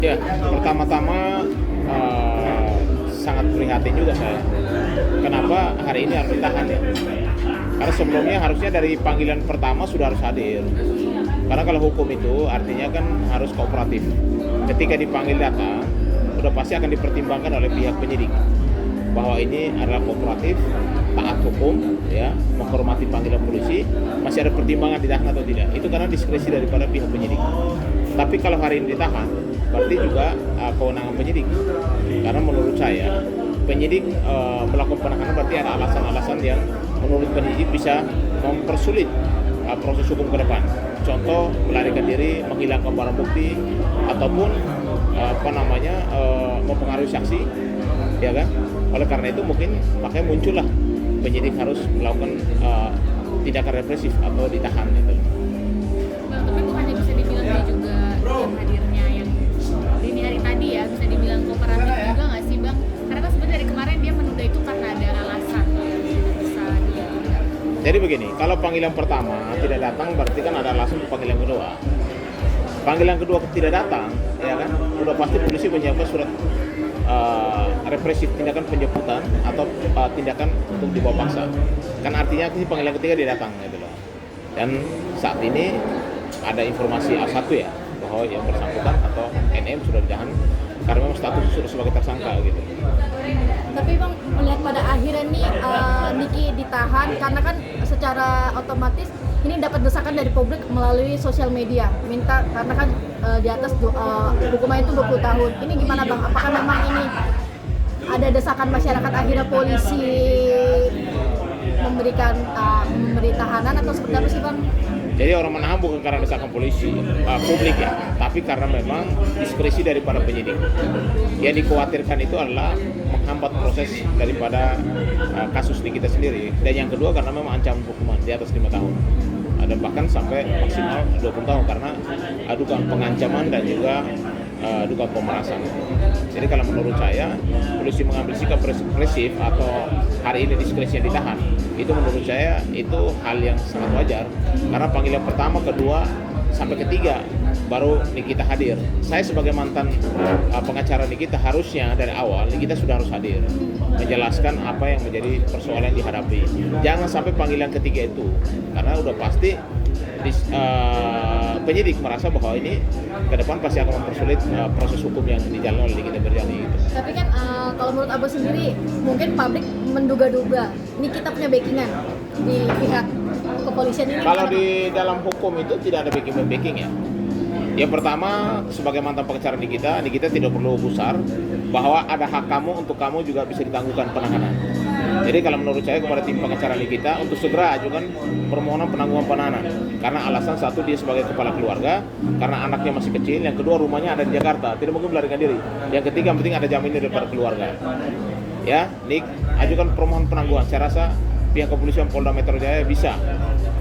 Ya, pertama-tama sangat prihatin juga saya. Kenapa hari ini harus ditahan ya? Karena sebelumnya harusnya dari panggilan pertama sudah harus hadir. Karena kalau hukum itu artinya kan harus kooperatif. Ketika dipanggil datang, sudah pasti akan dipertimbangkan oleh pihak penyidik bahwa ini adalah kooperatif, taat hukum, ya, menghormati panggilan polisi, masih ada pertimbangan ditahan atau tidak. Itu karena diskresi daripada pihak penyidik. Tapi kalau hari ini ditahan, berarti juga kewenangan penyidik. Karena menurut saya, penyidik melakukan penahanan berarti ada alasan-alasan yang menurut penyidik bisa mempersulit proses hukum ke depan. Contoh, melarikan diri, menghilangkan barang bukti, ataupun mempengaruhi saksi, ya kan? Oleh karena itu mungkin makanya muncullah penyidik harus melakukan tindakan represif atau ditahan gitu. Bang, tapi bukannya bisa dibilang dia juga yang hadirnya yang dini hari tadi ya, bisa dibilang kooperatif juga nggak sih Bang? Karena kan sebenarnya dari kemarin dia menunda itu karena ada alasan yang tidak bisa dilakukan. Jadi begini, kalau panggilan pertama tidak datang berarti kan ada alasan untuk panggilan kedua. Panggilan kedua tidak datang, ya kan? Udah pasti polisi menyiapkan surat represif, tindakan penjemputan atau tindakan untuk dibawa paksa. Kan artinya sih panggilan ketiga dia datang gitu loh. Dan saat ini ada informasi A1 ya bahwa yang bersangkutan atau NM sudah ditahan karena memang status sudah sebagai tersangka gitu. Tapi Bang, melihat pada akhirnya nih Niki ditahan karena kan secara otomatis ini dapat desakan dari publik melalui sosial media minta karena kan di atas hukumannya itu 20 tahun. Ini gimana Bang? Apakah memang ini ada desakan masyarakat akhirnya polisi memberi tahanan atau seperti apa sih Bang? Jadi orang menahan bukan karena desakan polisi, publik ya, tapi karena memang diskresi daripada penyidik. Yang dikhawatirkan itu adalah menghambat proses daripada kasus di kita sendiri. Dan yang kedua karena memang ancaman hukuman di atas 5 tahun. Ada bahkan sampai maksimal 20 tahun karena dugaan pengancaman dan juga dugaan pemerasan. Jadi kalau menurut saya, polisi mengambil sikap represif atau hari ini diskresi yang ditahan, itu menurut saya itu hal yang sangat wajar. Karena panggilan pertama, kedua, sampai ketiga baru Nikita hadir. Saya sebagai mantan pengacara Nikita harusnya dari awal Nikita sudah harus hadir menjelaskan apa yang menjadi persoalan yang dihadapi. Jangan sampai panggilan ketiga itu, karena udah pasti penyidik merasa bahwa ini ke depan pasti akan mempersulit proses hukum yang dijalankan oleh Nikita Mirzani gitu. Tapi kan kalau menurut Abah sendiri mungkin publik menduga-duga ini kita punya backingan di pihak kepolisian ini. Kalau di dalam hukum itu tidak ada backing ya. Yang pertama, sebagai mantan pengacara Nikita tidak perlu gusar bahwa ada hak kamu untuk kamu juga bisa ditangguhkan penahanan. Jadi kalau menurut saya kepada tim pengacara Nikita untuk segera ajukan permohonan penangguhan penahanan. Karena alasan satu, dia sebagai kepala keluarga, karena anaknya masih kecil, yang kedua rumahnya ada di Jakarta, tidak mungkin melarikan diri. Yang ketiga, yang penting ada jaminan daripada keluarga. Ya, Nik, ajukan permohonan penangguhan. Saya rasa pihak kepolisian Polda Metro Jaya bisa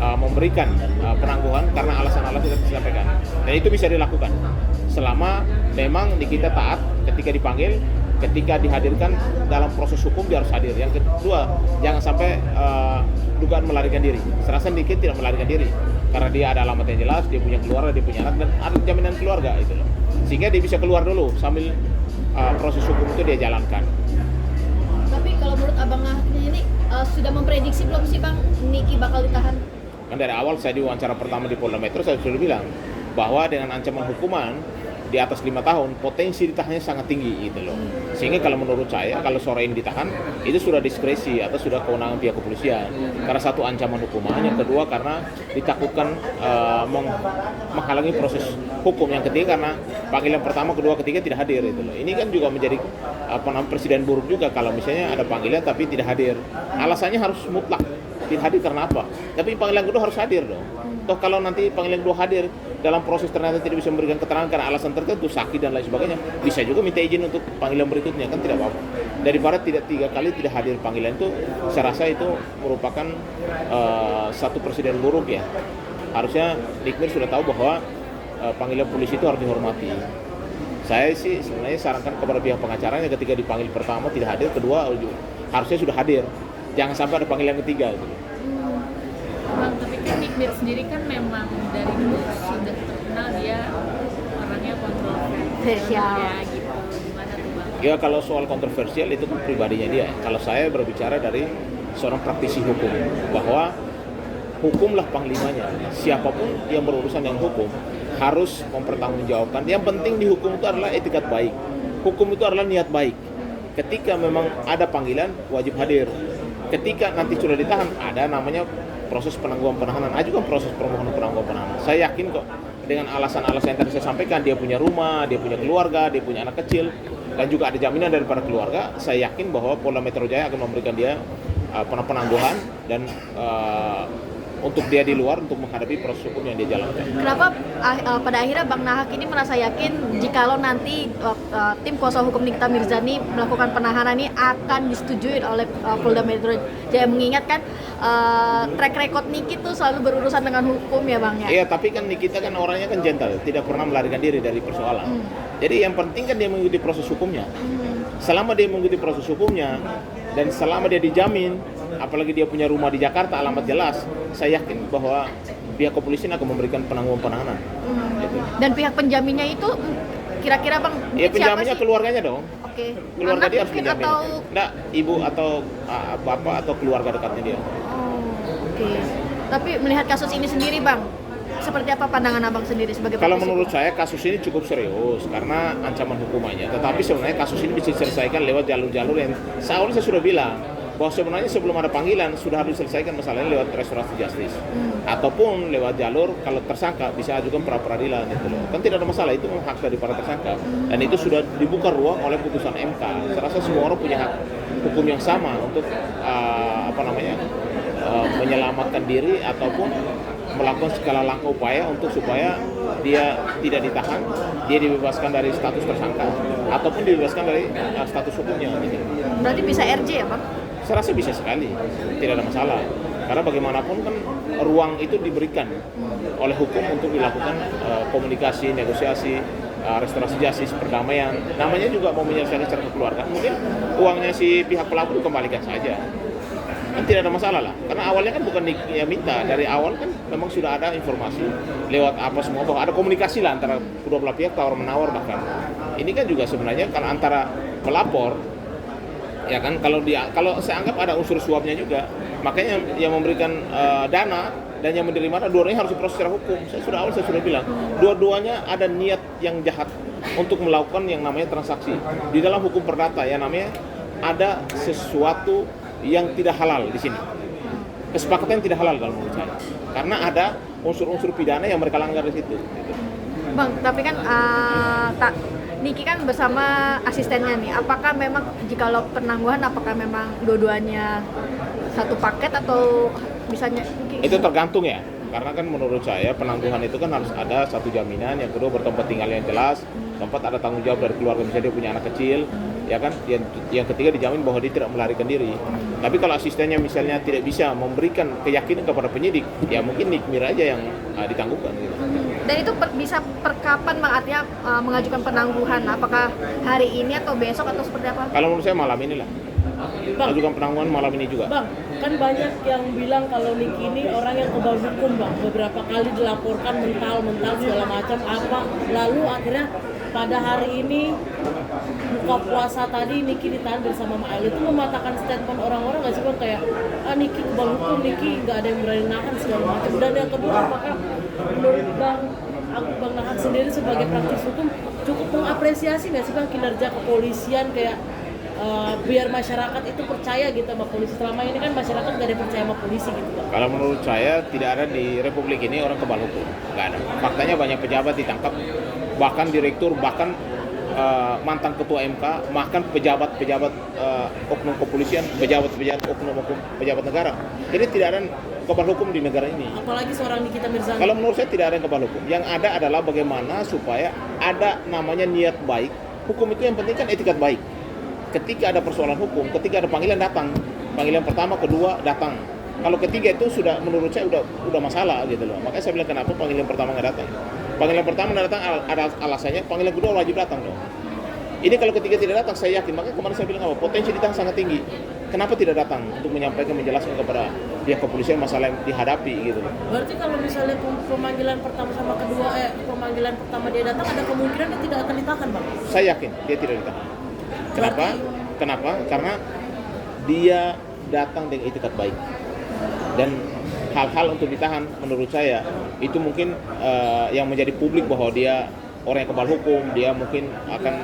memberikan penangguhan karena alasan-alasan yang disampaikan. Dan itu bisa dilakukan selama memang Nikita taat ketika dipanggil, ketika dihadirkan dalam proses hukum dia harus hadir. Yang kedua, jangan sampai dugaan melarikan diri. Serasa Nikita tidak melarikan diri karena dia ada alamat yang jelas, dia punya keluarga, dia punya anak, dan ada jaminan keluarga itu loh. Sehingga dia bisa keluar dulu sambil proses hukum itu dia jalankan. Tapi kalau menurut Abang ini sudah memprediksi belum sih Bang Niki bakal ditahan? Kan dari awal saya di wawancara pertama di Polda Metro saya sudah bilang bahwa dengan ancaman hukuman di atas 5 tahun potensi ditahannya sangat tinggi gitu loh. Sehingga kalau menurut saya kalau sore ini ditahan itu sudah diskresi atau sudah kewenangan pihak kepolisian. Karena satu ancaman hukuman, yang kedua karena ditakutkan menghalangi proses hukum, yang ketiga karena panggilan pertama, kedua, ketiga tidak hadir itu loh. Ini kan juga menjadi presiden buruk juga kalau misalnya ada panggilan tapi tidak hadir. Alasannya harus mutlak. Tidak hadir karena apa? Tapi panggilan kedua harus hadir dong. Toh kalau nanti panggilan kedua hadir dalam proses ternyata tidak bisa memberikan keterangan karena alasan tertentu, sakit dan lain sebagainya, bisa juga minta izin untuk panggilan berikutnya, kan tidak apa-apa. Daripada tidak 3 kali tidak hadir panggilan itu, saya rasa itu merupakan satu presiden buruk ya. Harusnya Nikmir sudah tahu bahwa panggilan polisi itu harus dihormati. Saya sih sebenarnya sarankan kepada pihak pengacaranya ketika dipanggil pertama tidak hadir, kedua harusnya sudah hadir. Jangan sampai ada panggilan ketiga gitu. Bang, tapi kan Nikmir sendiri kan memang dari dulu sudah terkenal dia orangnya kontroversial. kontroversial. Ya gitu. Gimana tuh Bang? Ya kalau soal kontroversial itu kan pribadinya dia. Kalau saya berbicara dari seorang praktisi hukum, bahwa hukumlah panglimanya. Siapapun yang berurusan dengan hukum harus mempertanggungjawabkan. Yang penting di hukum itu adalah etikat baik. Hukum itu adalah niat baik. Ketika memang ada panggilan, wajib hadir. Ketika nanti sudah ditahan, ada namanya proses penangguhan penahanan. Ajukan proses permohonan penangguhan penahanan. Saya yakin kok dengan alasan-alasan yang tadi saya sampaikan, dia punya rumah, dia punya keluarga, dia punya anak kecil, dan juga ada jaminan daripada keluarga. Saya yakin bahwa Polda Metro Jaya akan memberikan dia penangguhan dan untuk dia di luar untuk menghadapi proses hukum yang dia jalankan. Kenapa pada akhirnya Bang Nahak ini merasa yakin jikalau nanti tim kuasa hukum Nikita Mirzani melakukan penahanan ini akan disetujui oleh Polda Metro Jaya, mengingatkan track record Niki tuh selalu berurusan dengan hukum ya Bang ya? Iya, tapi kan Nikita kan orangnya kan gentle, tidak pernah melarikan diri dari persoalan. Jadi yang penting kan dia mengikuti proses hukumnya. Selama dia mengikuti proses hukumnya dan selama dia dijamin, apalagi dia punya rumah di Jakarta, alamat jelas, saya yakin bahwa pihak kepolisian akan memberikan penangguhan penahanan. Gitu. Dan pihak penjaminnya itu kira-kira Bang Ya siapa penjaminnya sih? keluarganya dong. Oke. Keluarga Anak dia harus mungkin menjamin. atau Nggak, ibu atau bapak atau keluarga dekatnya dia. oke. Tapi melihat kasus ini sendiri Bang, seperti apa pandangan Abang sendiri sebagai Kalau praktisi menurut hukum? saya kasus ini cukup serius karena ancaman hukumannya. Tetapi sebenarnya kasus ini bisa diselesaikan lewat jalur-jalur yang awalnya saya sudah bilang bahwa sebenarnya sebelum ada panggilan sudah harus diselesaikan masalahnya lewat restoratif justice ataupun lewat jalur kalau tersangka bisa ajukan pra peradilan gitu loh. Kan tidak ada masalah, itu hak dari para tersangka dan itu sudah dibuka ruang oleh putusan MK. Saya rasa semua orang punya hak hukum yang sama untuk menyelamatkan diri ataupun melakukan segala langkah upaya untuk supaya dia tidak ditahan, dia dibebaskan dari status tersangka ataupun dibebaskan dari status hukumnya gitu. Berarti bisa RJ ya Bang? Saya rasa bisa sekali, tidak ada masalah. Karena bagaimanapun kan ruang itu diberikan oleh hukum untuk dilakukan komunikasi, negosiasi, restorasi justice, perdamaian. Namanya juga mau menyelesaikan secara kekeluargaan. Mungkin uangnya si pihak pelaku dikembalikan saja. Kan tidak ada masalah lah. Karena awalnya kan bukan dia minta, dari awal kan memang sudah ada informasi lewat apa semua, bahwa ada komunikasi lah antara kedua belah pihak, tawar-menawar bahkan. Ini kan juga sebenarnya kan antara pelapor ya kan, kalau saya anggap ada unsur suapnya juga, makanya yang memberikan dana dan yang menerima dana dua-duanya harus diproses secara hukum. Saya sudah bilang dua-duanya ada niat yang jahat untuk melakukan yang namanya transaksi di dalam hukum perdata. Ya namanya ada sesuatu yang tidak halal di sini, kesepakatan yang tidak halal dalam menurut saya, karena ada unsur-unsur pidana yang mereka langgar di situ gitu. Bang, tapi kan Niki kan bersama asistennya nih. Apakah memang jikalau penangguhan, apakah memang dua-duanya satu paket atau misalnya? Itu tergantung ya, karena kan menurut saya penangguhan itu kan harus ada satu jaminan, yang kedua bertempat tinggal yang jelas, keempat ada tanggung jawab dari keluarga, misalnya dia punya anak kecil, ya kan, yang ketiga dijamin bahwa dia tidak melarikan diri. Tapi kalau asistennya misalnya tidak bisa memberikan keyakinan kepada penyidik, ya mungkin Nikmir aja yang ditangguhkan gitu. Dan itu bisa per kapan Bang artinya mengajukan penangguhan? Apakah hari ini atau besok atau seperti apa? Kalau menurut saya malam inilah. Mengajukan penangguhan malam ini juga. Bang, kan banyak yang bilang kalau Niki ini orang yang kebal hukum Bang. Beberapa kali dilaporkan mental segala macam apa. Lalu akhirnya pada hari ini buka puasa tadi Niki ditahan bersama Mael. Itu mematahkan statement orang-orang nggak sih Bang, kayak Niki kebal hukum, Niki nggak ada yang berani nahan segala macam. Dan yang kedua, apakah menurut Bang Nahak sendiri sebagai praktis hukum cukup mengapresiasi nggak sih Bang kinerja kepolisian, kayak biar masyarakat itu percaya gitu sama polisi? Selama ini kan masyarakat nggak ada yang percaya sama polisi gitu Bang. Kalau menurut saya tidak ada di Republik ini orang kebal hukum, nggak ada. Faktanya banyak pejabat ditangkap, bahkan direktur, bahkan mantan ketua MK, bahkan pejabat oknum kepolisian, pejabat oknum pejabat negara. Jadi tidak ada kebal hukum di negara ini. Apalagi seorang Nikita Mirzani. Kalau menurut saya tidak ada yang kebal hukum. Yang ada adalah bagaimana supaya ada namanya niat baik. Hukum itu yang penting kan etikat baik. Ketika ada persoalan hukum, ketika ada panggilan datang. Panggilan pertama, kedua datang. Kalau ketiga itu sudah menurut saya udah masalah gitu loh. Makanya saya bilang kenapa panggilan pertama nggak datang. Panggilan pertama nggak datang ada alasannya, panggilan kedua wajib datang dong. Ini kalau ketiga tidak datang, saya yakin, makanya kemarin saya bilang potensi ditahan sangat tinggi. Kenapa tidak datang untuk menyampaikan, menjelaskan kepada pihak kepolisian masalah yang dihadapi gitu loh. Berarti kalau misalnya pemanggilan pertama sama kedua, pemanggilan pertama dia datang, ada kemungkinan dia tidak akan ditahan, Bang? Saya yakin dia tidak ditahan. Kenapa? Kenapa? Karena dia datang dengan itikat baik. Dan hal-hal untuk ditahan menurut saya itu mungkin yang menjadi publik bahwa dia orang yang kebal hukum, dia mungkin akan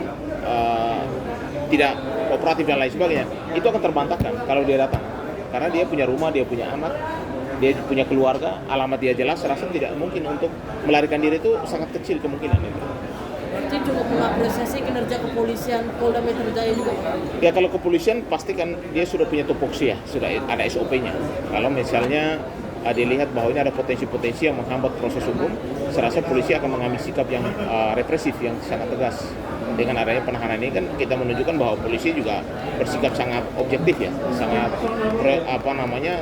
tidak kooperatif dan lain sebagainya, itu akan terbantahkan kalau dia datang. Karena dia punya rumah, dia punya anak, dia punya keluarga, alamat dia jelas, saya rasa tidak mungkin untuk melarikan diri, itu sangat kecil kemungkinan itu. Berarti cukup mengapresiasi kinerja kepolisian Polda Metro Jaya juga. Ya kalau kepolisian pasti kan dia sudah punya tupoksi ya, sudah ada SOP-nya. Kalau misalnya dilihat bahwa ini ada potensi-potensi yang menghambat proses hukum, saya rasa polisi akan mengambil sikap yang represif, yang sangat tegas. Dengan adanya penahanan ini kan kita menunjukkan bahwa polisi juga bersikap sangat objektif ya, sangat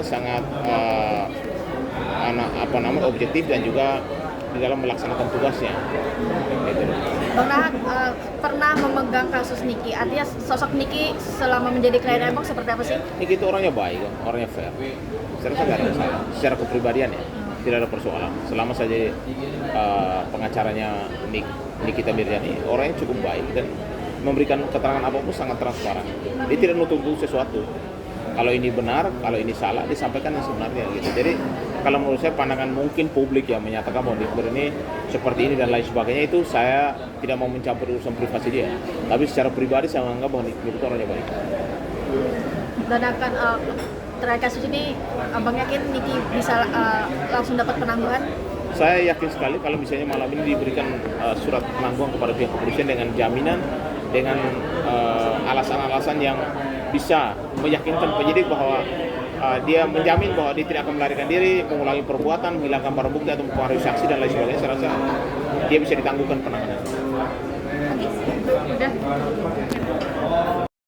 sangat objektif dan juga di dalam melaksanakan tugasnya. Gitu. Bang Rahat pernah memegang kasus Niki, artinya sosok Niki selama menjadi klien Embong seperti apa sih? Niki itu orangnya baik, orangnya fair. Saya rasa nggak ada masalah. Secara kepribadian ya, tidak ada persoalan. Selama saja pengacaranya Nikita Mirzani, orangnya cukup baik dan memberikan keterangan apapun sangat transparan. Dia tidak nutup sesuatu. Kalau ini benar, kalau ini salah, disampaikan yang sebenarnya gitu. Jadi kalau menurut saya pandangan mungkin publik yang menyatakan bahwa Nikita ini seperti ini dan lain sebagainya, itu saya tidak mau mencampur urusan privasi dia. Tapi secara pribadi saya menganggap bahwa Nikita itu orangnya baik. Dan akan terkait kasus ini, Abang yakin Niki bisa langsung dapat penangguhan? Saya yakin sekali kalau misalnya malam ini diberikan surat penangguhan kepada pihak kepolisian dengan jaminan, dengan alasan-alasan yang bisa meyakinkan penyidik bahwa dia menjamin bahwa dia tidak akan melarikan diri, mengulangi perbuatan, menghilangkan barang bukti atau mempengaruhi saksi dan lain sebagainya, saya rasa dia bisa ditangguhkan penahanan. Oke, udah.